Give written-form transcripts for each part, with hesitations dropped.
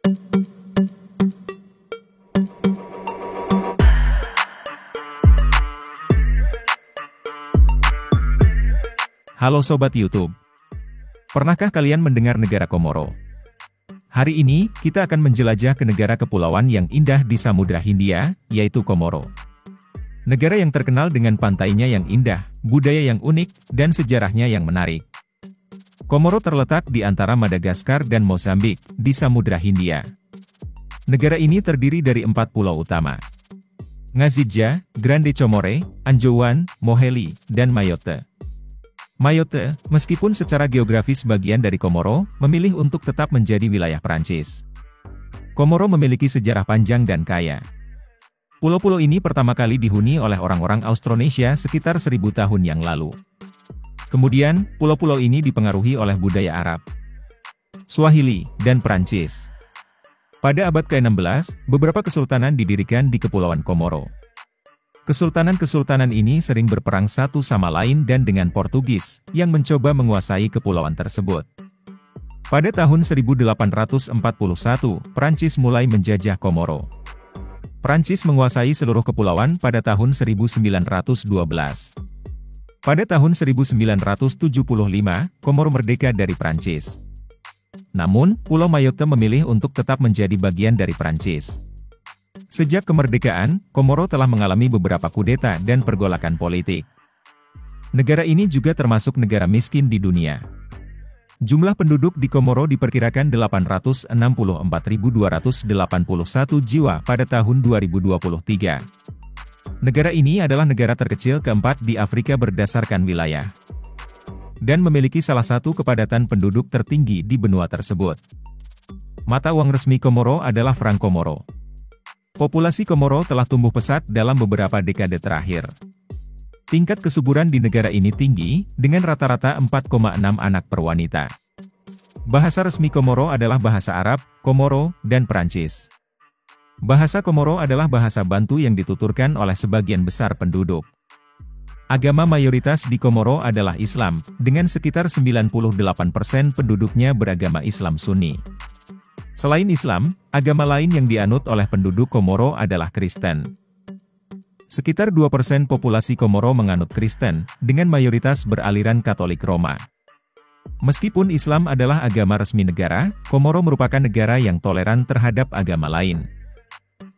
Halo Sobat YouTube. Pernahkah kalian mendengar negara Komoro? Hari ini, kita akan menjelajah ke negara kepulauan yang indah di Samudra Hindia, yaitu Komoro. Negara yang terkenal dengan pantainya yang indah, budaya yang unik, dan sejarahnya yang menarik. Komoro terletak di antara Madagaskar dan Mozambik, di Samudra Hindia. Negara ini terdiri dari 4 pulau utama: Ngazidja, Grande Comore, Anjouan, Moheli, dan Mayotte. Mayotte, meskipun secara geografis bagian dari Komoro, memilih untuk tetap menjadi wilayah Prancis. Komoro memiliki sejarah panjang dan kaya. Pulau-pulau ini pertama kali dihuni oleh orang-orang Austronesia sekitar 1000 tahun yang lalu. Kemudian, pulau-pulau ini dipengaruhi oleh budaya Arab, Swahili, dan Prancis. Pada abad ke-16, beberapa kesultanan didirikan di Kepulauan Komoro. Kesultanan-kesultanan ini sering berperang satu sama lain dan dengan Portugis, yang mencoba menguasai kepulauan tersebut. Pada tahun 1841, Prancis mulai menjajah Komoro. Prancis menguasai seluruh kepulauan pada tahun 1912. Pada tahun 1975, Komoro merdeka dari Prancis. Namun, Pulau Mayotte memilih untuk tetap menjadi bagian dari Prancis. Sejak kemerdekaan, Komoro telah mengalami beberapa kudeta dan pergolakan politik. Negara ini juga termasuk negara miskin di dunia. Jumlah penduduk di Komoro diperkirakan 864.281 jiwa pada tahun 2023. Negara ini adalah negara terkecil keempat di Afrika berdasarkan wilayah, dan memiliki salah satu kepadatan penduduk tertinggi di benua tersebut. Mata uang resmi Komoro adalah franc Komoro. Populasi Komoro telah tumbuh pesat dalam beberapa dekade terakhir. Tingkat kesuburan di negara ini tinggi, dengan rata-rata 4,6 anak per wanita. Bahasa resmi Komoro adalah bahasa Arab, Komoro, dan Prancis. Bahasa Komoro adalah bahasa Bantu yang dituturkan oleh sebagian besar penduduk. Agama mayoritas di Komoro adalah Islam, dengan sekitar 98% penduduknya beragama Islam Sunni. Selain Islam, agama lain yang dianut oleh penduduk Komoro adalah Kristen. Sekitar 2% populasi Komoro menganut Kristen, dengan mayoritas beraliran Katolik Roma. Meskipun Islam adalah agama resmi negara, Komoro merupakan negara yang toleran terhadap agama lain.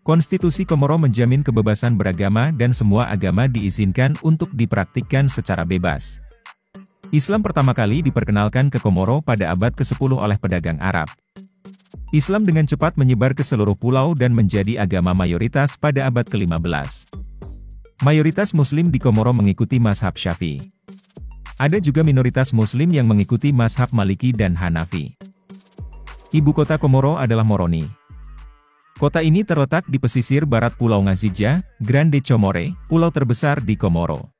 Konstitusi Komoro menjamin kebebasan beragama dan semua agama diizinkan untuk dipraktikkan secara bebas. Islam pertama kali diperkenalkan ke Komoro pada abad ke-10 oleh pedagang Arab. Islam dengan cepat menyebar ke seluruh pulau dan menjadi agama mayoritas pada abad ke-15. Mayoritas Muslim di Komoro mengikuti mazhab Syafi'i. Ada juga minoritas Muslim yang mengikuti mazhab Maliki dan Hanafi. Ibu kota Komoro adalah Moroni. Kota ini terletak di pesisir barat Pulau Ngazidja, Grande Comore, pulau terbesar di Komoro.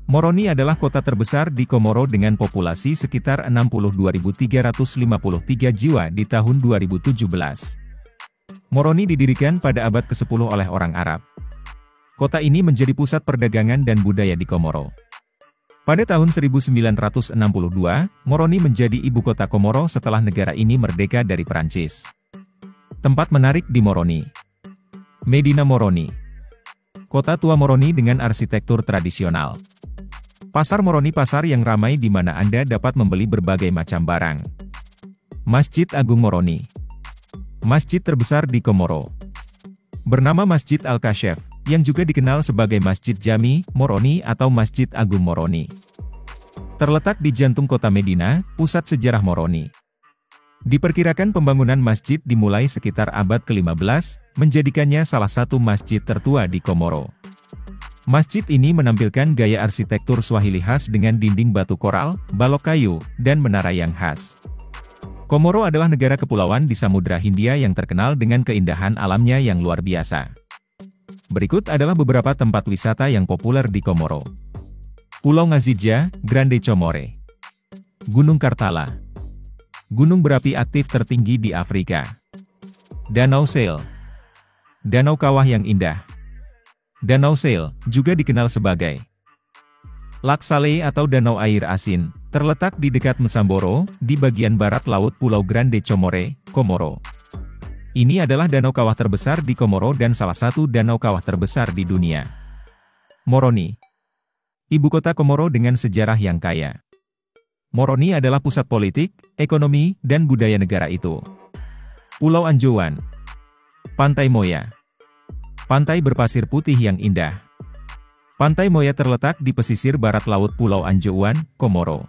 Moroni adalah kota terbesar di Komoro dengan populasi sekitar 62.353 jiwa di tahun 2017. Moroni didirikan pada abad ke-10 oleh orang Arab. Kota ini menjadi pusat perdagangan dan budaya di Komoro. Pada tahun 1962, Moroni menjadi ibu kota Komoro setelah negara ini merdeka dari Prancis. Tempat menarik di Moroni: Medina Moroni, kota tua Moroni dengan arsitektur tradisional. Pasar Moroni, pasar yang ramai di mana Anda dapat membeli berbagai macam barang. Masjid Agung Moroni, masjid terbesar di Komoro, bernama Masjid Al-Kashef, yang juga dikenal sebagai Masjid Jami Moroni atau Masjid Agung Moroni. Terletak di jantung kota Medina, pusat sejarah Moroni. Diperkirakan pembangunan masjid dimulai sekitar abad ke-15, menjadikannya salah satu masjid tertua di Komoro. Masjid ini menampilkan gaya arsitektur Swahili khas dengan dinding batu koral, balok kayu, dan menara yang khas. Komoro adalah negara kepulauan di Samudra Hindia yang terkenal dengan keindahan alamnya yang luar biasa. Berikut adalah beberapa tempat wisata yang populer di Komoro. Pulau Ngazidja, Grande Comore. Gunung Kartala, gunung berapi aktif tertinggi di Afrika. Danau Sale, danau kawah yang indah. Danau Sale, juga dikenal sebagai Lac Salé atau Danau Air Asin, terletak di dekat Msamboro, di bagian barat laut Pulau Grande Comore, Komoro. Ini adalah danau kawah terbesar di Komoro dan salah satu danau kawah terbesar di dunia. Moroni, ibu kota Komoro dengan sejarah yang kaya. Moroni adalah pusat politik, ekonomi, dan budaya negara itu. Pulau Anjouan, Pantai Moya, pantai berpasir putih yang indah. Pantai Moya terletak di pesisir barat laut Pulau Anjouan, Komoro.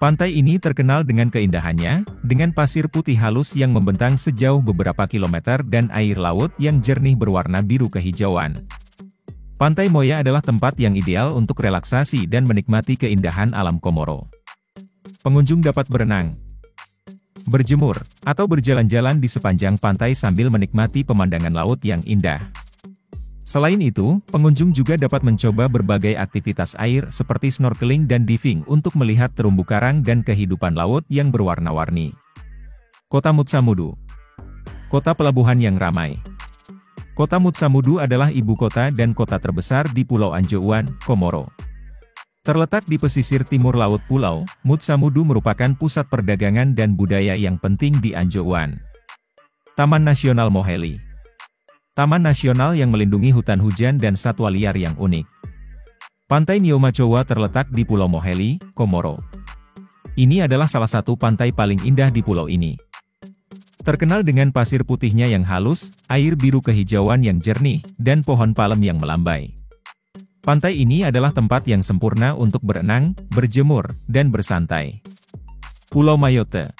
Pantai ini terkenal dengan keindahannya, dengan pasir putih halus yang membentang sejauh beberapa kilometer dan air laut yang jernih berwarna biru kehijauan. Pantai Moya adalah tempat yang ideal untuk relaksasi dan menikmati keindahan alam Komoro. Pengunjung dapat berenang, berjemur, atau berjalan-jalan di sepanjang pantai sambil menikmati pemandangan laut yang indah. Selain itu, pengunjung juga dapat mencoba berbagai aktivitas air seperti snorkeling dan diving untuk melihat terumbu karang dan kehidupan laut yang berwarna-warni. Kota Mutsamudu, kota pelabuhan yang ramai. Kota Mutsamudu adalah ibu kota dan kota terbesar di Pulau Anjouan, Komoro. Terletak di pesisir timur laut pulau, Mutsamudu merupakan pusat perdagangan dan budaya yang penting di Anjouan. Taman Nasional Moheli, taman nasional yang melindungi hutan hujan dan satwa liar yang unik. Pantai Nyomachowa terletak di Pulau Moheli, Komoro. Ini adalah salah satu pantai paling indah di pulau ini. Terkenal dengan pasir putihnya yang halus, air biru kehijauan yang jernih, dan pohon palem yang melambai. Pantai ini adalah tempat yang sempurna untuk berenang, berjemur, dan bersantai. Pulau Mayotte,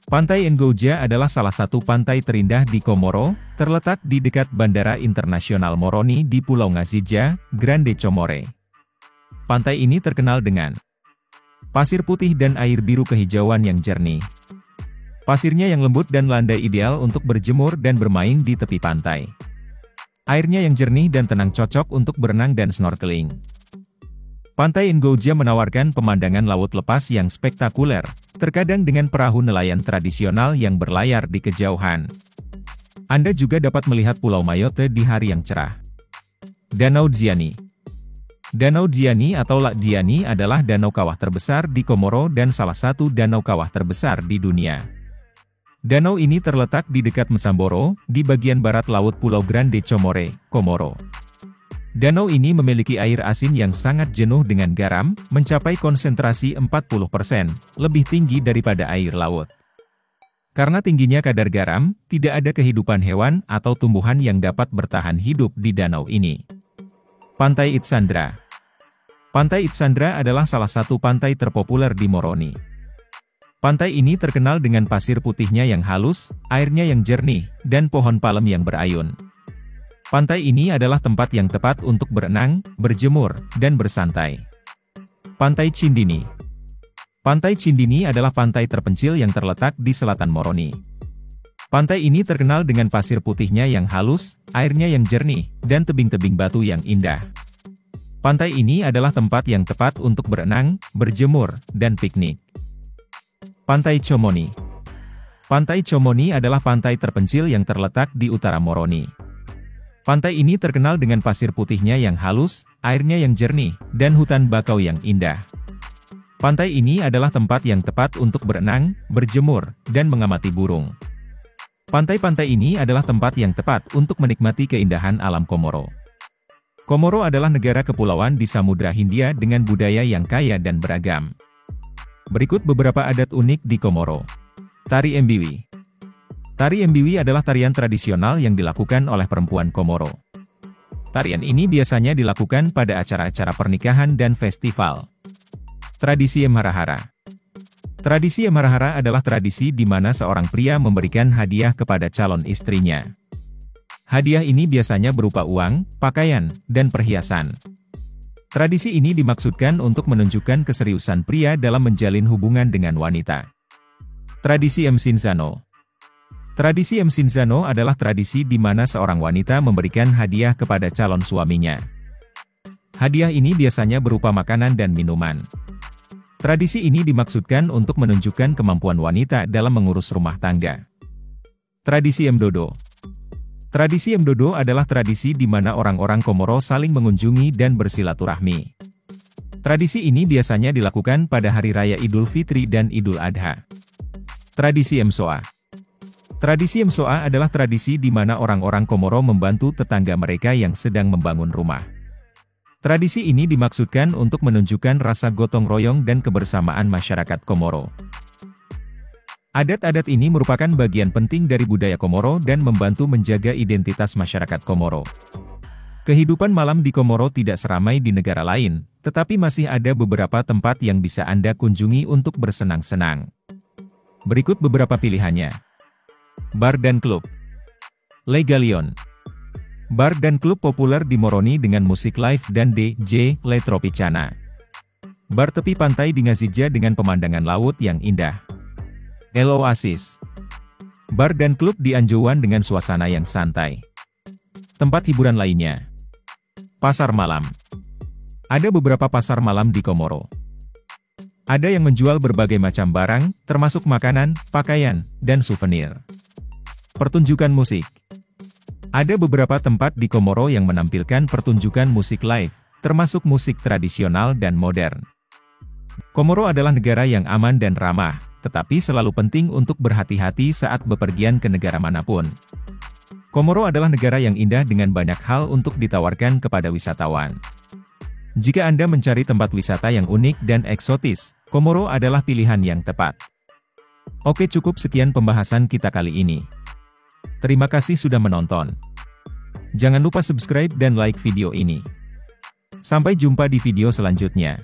Pantai Ngoja adalah salah satu pantai terindah di Komoro, terletak di dekat Bandara Internasional Moroni di Pulau Ngazija, Grande Comore. Pantai ini terkenal dengan pasir putih dan air biru kehijauan yang jernih. Pasirnya yang lembut dan landai ideal untuk berjemur dan bermain di tepi pantai. Airnya yang jernih dan tenang cocok untuk berenang dan snorkeling. Pantai Ngoja menawarkan pemandangan laut lepas yang spektakuler, terkadang dengan perahu nelayan tradisional yang berlayar di kejauhan. Anda juga dapat melihat Pulau Mayotte di hari yang cerah. Danau Diani, Danau Diani atau Lac Diani adalah danau kawah terbesar di Komoro dan salah satu danau kawah terbesar di dunia. Danau ini terletak di dekat Msamboro, di bagian barat laut Pulau Grande Comore, Komoro. Danau ini memiliki air asin yang sangat jenuh dengan garam, mencapai konsentrasi 40%, lebih tinggi daripada air laut. Karena tingginya kadar garam, tidak ada kehidupan hewan atau tumbuhan yang dapat bertahan hidup di danau ini. Pantai Itsandra, Pantai Itsandra adalah salah satu pantai terpopuler di Moroni. Pantai ini terkenal dengan pasir putihnya yang halus, airnya yang jernih, dan pohon palem yang berayun. Pantai ini adalah tempat yang tepat untuk berenang, berjemur, dan bersantai. Pantai Cindini, Pantai Cindini adalah pantai terpencil yang terletak di selatan Moroni. Pantai ini terkenal dengan pasir putihnya yang halus, airnya yang jernih, dan tebing-tebing batu yang indah. Pantai ini adalah tempat yang tepat untuk berenang, berjemur, dan piknik. Pantai Chomoni, Pantai Chomoni adalah pantai terpencil yang terletak di utara Moroni. Pantai ini terkenal dengan pasir putihnya yang halus, airnya yang jernih, dan hutan bakau yang indah. Pantai ini adalah tempat yang tepat untuk berenang, berjemur, dan mengamati burung. Pantai-pantai ini adalah tempat yang tepat untuk menikmati keindahan alam Komoro. Komoro adalah negara kepulauan di Samudra Hindia dengan budaya yang kaya dan beragam. Berikut beberapa adat unik di Komoro. Tari Embiwi. Tari Embiwi adalah tarian tradisional yang dilakukan oleh perempuan Komoro. Tarian ini biasanya dilakukan pada acara-acara pernikahan dan festival. Tradisi Emarahara. Tradisi Emarahara adalah tradisi di mana seorang pria memberikan hadiah kepada calon istrinya. Hadiah ini biasanya berupa uang, pakaian, dan perhiasan. Tradisi ini dimaksudkan untuk menunjukkan keseriusan pria dalam menjalin hubungan dengan wanita. Tradisi Msinzano. Tradisi Msinzano adalah tradisi di mana seorang wanita memberikan hadiah kepada calon suaminya. Hadiah ini biasanya berupa makanan dan minuman. Tradisi ini dimaksudkan untuk menunjukkan kemampuan wanita dalam mengurus rumah tangga. Tradisi Mdodo. Tradisi Mdodo adalah tradisi di mana orang-orang Komoro saling mengunjungi dan bersilaturahmi. Tradisi ini biasanya dilakukan pada Hari Raya Idul Fitri dan Idul Adha. Tradisi Msoa. Tradisi Msoa adalah tradisi di mana orang-orang Komoro membantu tetangga mereka yang sedang membangun rumah. Tradisi ini dimaksudkan untuk menunjukkan rasa gotong royong dan kebersamaan masyarakat Komoro. Adat-adat ini merupakan bagian penting dari budaya Komoro dan membantu menjaga identitas masyarakat Komoro. Kehidupan malam di Komoro tidak seramai di negara lain, tetapi masih ada beberapa tempat yang bisa Anda kunjungi untuk bersenang-senang. Berikut beberapa pilihannya. Bar dan klub. Le Galion. Bar dan klub populer di Moroni dengan musik live dan DJ Le Tropicana. Bar tepi pantai di Ngazija dengan pemandangan laut yang indah. El Oasis. Bar dan klub di Anjouan dengan suasana yang santai. Tempat hiburan lainnya. Pasar malam. Ada beberapa pasar malam di Komoro. Ada yang menjual berbagai macam barang, termasuk makanan, pakaian, dan souvenir. Pertunjukan musik. Ada beberapa tempat di Komoro yang menampilkan pertunjukan musik live, termasuk musik tradisional dan modern. Komoro adalah negara yang aman dan ramah, tetapi selalu penting untuk berhati-hati saat bepergian ke negara manapun. Komoro adalah negara yang indah dengan banyak hal untuk ditawarkan kepada wisatawan. Jika Anda mencari tempat wisata yang unik dan eksotis, Komoro adalah pilihan yang tepat. Oke, cukup sekian pembahasan kita kali ini. Terima kasih sudah menonton. Jangan lupa subscribe dan like video ini. Sampai jumpa di video selanjutnya.